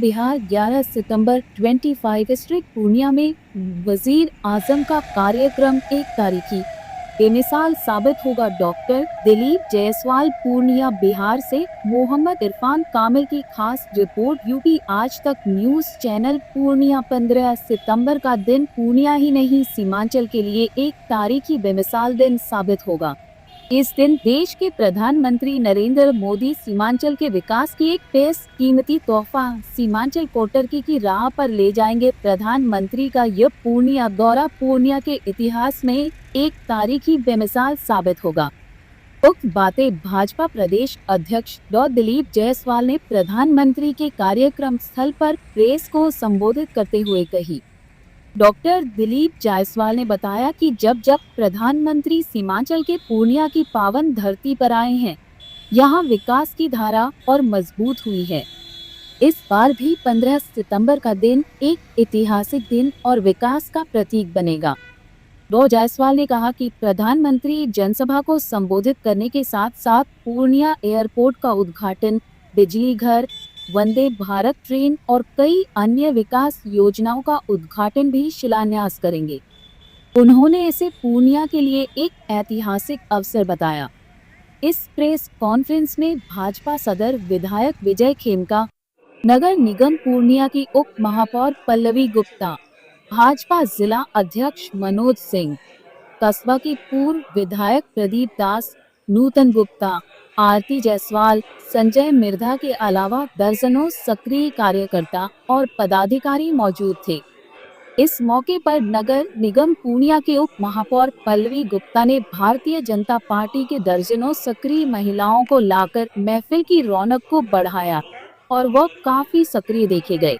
बिहार 11 सितंबर 25 district Purnia में वजीर आजम का कार्यक्रम एक तारीखी बेमिसाल साबित होगा। डॉक्टर दिलीप जायसवाल पूर्णिया बिहार से मोहम्मद इरफान कामिल की खास रिपोर्ट। यूपी आज तक न्यूज चैनल पूर्णिया। 15 सितंबर का दिन पूर्णिया ही नहीं सीमांचल के लिए एक तारीखी बेमिसाल दिन साबित होगा। इस दिन देश के प्रधानमंत्री नरेंद्र मोदी सीमांचल के विकास की एक बेशकीमती तोहफा सीमांचल कोटरकी की राह पर ले जाएंगे। प्रधानमंत्री का यह पूर्णिया दौरा पूर्णिया के इतिहास में एक तारीखी बेमिसाल साबित होगा। उक्त बातें भाजपा प्रदेश अध्यक्ष डॉ दिलीप जायसवाल ने प्रधानमंत्री के कार्यक्रम स्थल पर प्रेस को संबोधित करते हुए कही। डॉक्टर दिलीप जायसवाल ने बताया कि जब प्रधानमंत्री सीमांचल के पूर्णिया की पावन धरती पर आए हैं, यहाँ विकास की धारा और मजबूत हुई है। इस बार भी 15 सितंबर का दिन एक ऐतिहासिक दिन और विकास का प्रतीक बनेगा। डॉ जायसवाल ने कहा कि प्रधानमंत्री जनसभा को संबोधित करने के साथ साथ पूर्णिया एयरपोर्ट का उद्घाटन, बिजली घर, वंदे भारत ट्रेन और कई अन्य विकास योजनाओं का उद्घाटन भी शिलान्यास करेंगे। उन्होंने इसे पूर्णिया के लिए एक ऐतिहासिक अवसर बताया। इस प्रेस कॉन्फ्रेंस में भाजपा सदर विधायक विजय खेमका, नगर निगम पूर्णिया की उप महापौर पल्लवी गुप्ता, भाजपा जिला अध्यक्ष मनोज सिंह, कस्बा की पूर्व विधायक प्रदीप दास, नूतन गुप्ता, आरती जायसवाल, संजय मिर्धा के अलावा दर्जनों सक्रिय कार्यकर्ता और पदाधिकारी मौजूद थे। इस मौके पर नगर निगम पूर्णिया के उप महापौर पल्लवी गुप्ता ने भारतीय जनता पार्टी के दर्जनों सक्रिय महिलाओं को लाकर महफिल की रौनक को बढ़ाया और वह काफी सक्रिय देखे गए।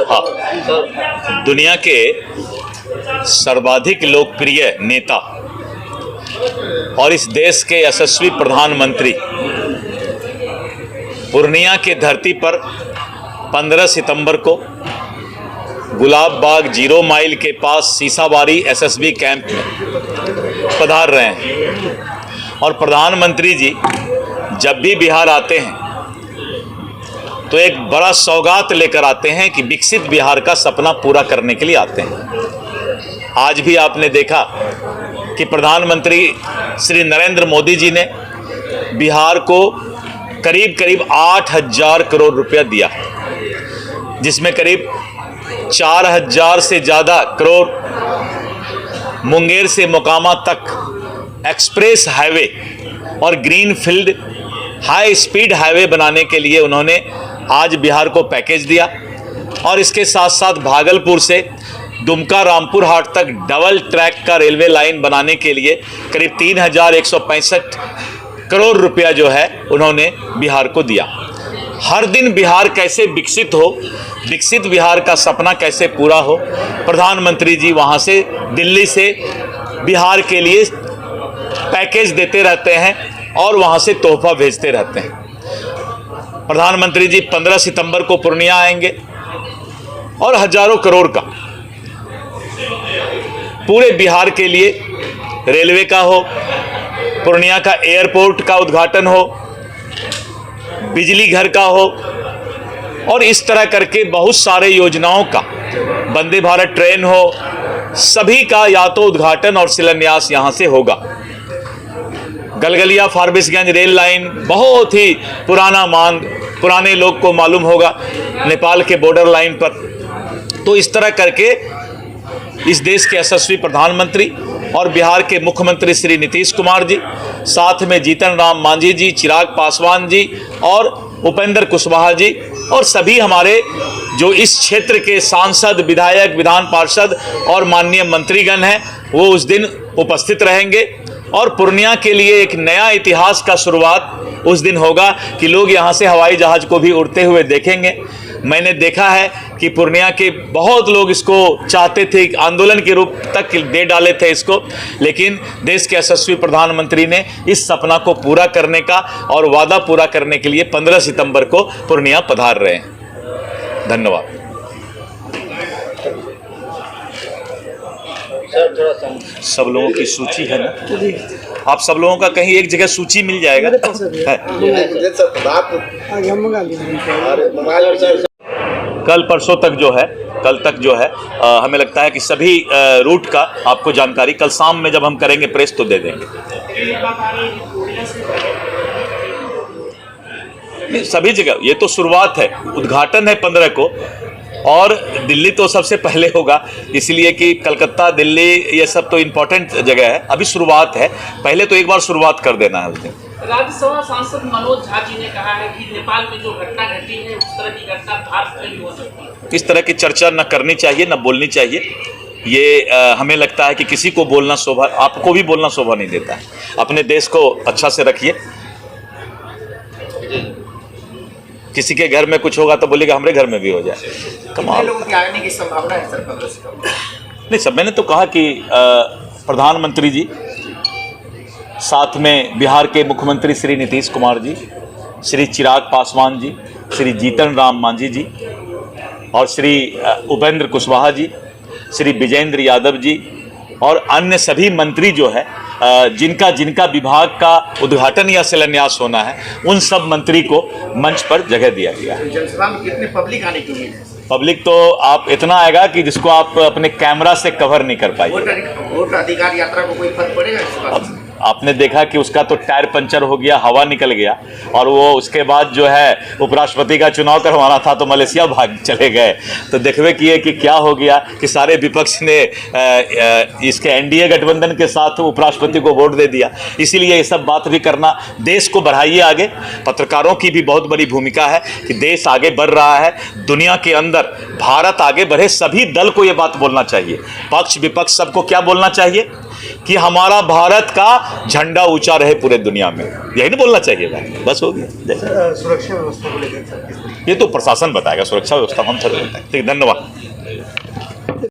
हाँ, दुनिया के सर्वाधिक लोकप्रिय नेता और इस देश के यशस्वी प्रधानमंत्री पूर्णिया के धरती पर 15 सितंबर को गुलाब बाग 0 माइल के पास सीसाबारी एसएसबी कैंप में पधार रहे हैं। और प्रधानमंत्री जी जब भी बिहार आते हैं तो एक बड़ा सौगात लेकर आते हैं कि विकसित बिहार का सपना पूरा करने के लिए आते हैं। आज भी आपने देखा कि प्रधानमंत्री श्री नरेंद्र मोदी जी ने बिहार को करीब 8,000 करोड़ रुपया दिया, जिसमें करीब 4,000 से ज़्यादा करोड़ मुंगेर से मोकामा तक एक्सप्रेस हाईवे और green field high speed highway बनाने के लिए उन्होंने आज बिहार को पैकेज दिया। और इसके साथ साथ भागलपुर से दुमका रामपुर हाट तक डबल ट्रैक का रेलवे लाइन बनाने के लिए करीब 3,165 करोड़ रुपया जो है उन्होंने बिहार को दिया। हर दिन बिहार कैसे विकसित हो, विकसित बिहार का सपना कैसे पूरा हो, प्रधानमंत्री जी वहाँ से दिल्ली से बिहार के लिए पैकेज देते रहते हैं और वहाँ से तोहफा भेजते रहते हैं। प्रधानमंत्री जी 15 सितंबर को पूर्णिया आएंगे और हजारों करोड़ का पूरे बिहार के लिए रेलवे का हो, पूर्णिया का एयरपोर्ट का उद्घाटन हो, बिजली घर का हो और इस तरह करके बहुत सारे योजनाओं का, वंदे भारत ट्रेन हो, सभी का या तो उद्घाटन और शिलान्यास यहाँ से होगा। गलगलिया फारबिसगंज रेल लाइन बहुत ही पुराना मांग, पुराने लोग को मालूम होगा, नेपाल के बॉर्डर लाइन पर। तो इस तरह करके इस देश के यशस्वी प्रधानमंत्री और बिहार के मुख्यमंत्री श्री नीतीश कुमार जी, साथ में जीतन राम मांझी जी, चिराग पासवान जी और उपेंद्र कुशवाहा जी और सभी हमारे जो इस क्षेत्र के सांसद, विधायक, विधान पार्षद और माननीय मंत्रीगण हैं, वो उस दिन उपस्थित रहेंगे। और पूर्णिया के लिए एक नया इतिहास का शुरुआत उस दिन होगा कि लोग यहाँ से हवाई जहाज को भी उड़ते हुए देखेंगे। मैंने देखा है कि पूर्णिया के बहुत लोग इसको चाहते थे, आंदोलन के रूप तक दे डाले थे इसको, लेकिन देश के यशस्वी प्रधानमंत्री ने इस सपना को पूरा करने का और वादा पूरा करने के लिए 15 सितंबर को पूर्णिया पधार रहे हैं। धन्यवाद। सब लोगों की सूची है ना, आप सब लोगों का कहीं एक जगह सूची मिल जाएगा। कल परसों तक जो है, कल तक जो है हमें लगता है कि सभी रूट का आपको जानकारी कल शाम में जब हम करेंगे प्रेस तो दे देंगे। नहीं, सभी जगह ये तो शुरुआत है, उद्घाटन है 15 को और दिल्ली तो सबसे पहले होगा, इसलिए कि कलकत्ता, दिल्ली ये सब तो इम्पोर्टेंट जगह है। अभी शुरुआत है, पहले तो एक बार शुरुआत कर देना है उस दिन। राज्यसभा सांसद मनोज झा जी ने कहा है कि नेपाल में जो घटना घटी है उस तरह की घटना भारत में भी हो सकती है। इस तरह की चर्चा न करनी चाहिए, न बोलनी चाहिए। ये हमें लगता है कि किसी को बोलना शोभा, आपको भी बोलना शोभा नहीं देता है। अपने देश को अच्छा से रखिए। किसी के घर में कुछ होगा तो बोलेगा हमारे घर में भी हो जाए। कमाल। लोगों की आने की संभावना है सर 15 सितंबर? नहीं, सब मैंने तो कहा कि प्रधानमंत्री जी, साथ में बिहार के मुख्यमंत्री श्री नीतीश कुमार जी, श्री चिराग पासवान जी, श्री जीतन राम मांझी जी और श्री उपेंद्र कुशवाहा जी, श्री विजेंद्र यादव जी और अन्य सभी मंत्री जो है जिनका जिनका विभाग का उद्घाटन या शिलान्यास होना है, उन सब मंत्री को मंच पर जगह दिया गया है। जनसभा में कितने पब्लिक आने की उम्मीद है? पब्लिक तो आप इतना आएगा कि जिसको आप अपने कैमरा से कवर नहीं कर पाएंगे। वोट अधिकार यात्रा को कोई फर्क पड़ेगा इस बात? आपने देखा कि उसका तो टायर पंचर हो गया, हवा निकल गया और वो उसके बाद जो है उपराष्ट्रपति का चुनाव करवाना था तो मलेशिया भाग चले गए। तो देखवे किए कि क्या हो गया कि सारे विपक्ष ने इसके एनडीए गठबंधन के साथ उपराष्ट्रपति को वोट दे दिया। इसीलिए ये सब बात भी करना, देश को बढ़ाइए आगे। पत्रकारों की भी बहुत बड़ी भूमिका है कि देश आगे बढ़ रहा है, दुनिया के अंदर भारत आगे बढ़े। सभी दल को ये बात बोलना चाहिए, पक्ष विपक्ष सबको क्या बोलना चाहिए कि हमारा भारत का झंडा ऊंचा रहे पूरे दुनिया में, यही नहीं बोलना चाहिए भाई। बस हो गया। सुरक्षा व्यवस्था को लेकर ये तो प्रशासन बताएगा, सुरक्षा व्यवस्था हम थोड़ी बताएंगे। ठीक, धन्यवाद।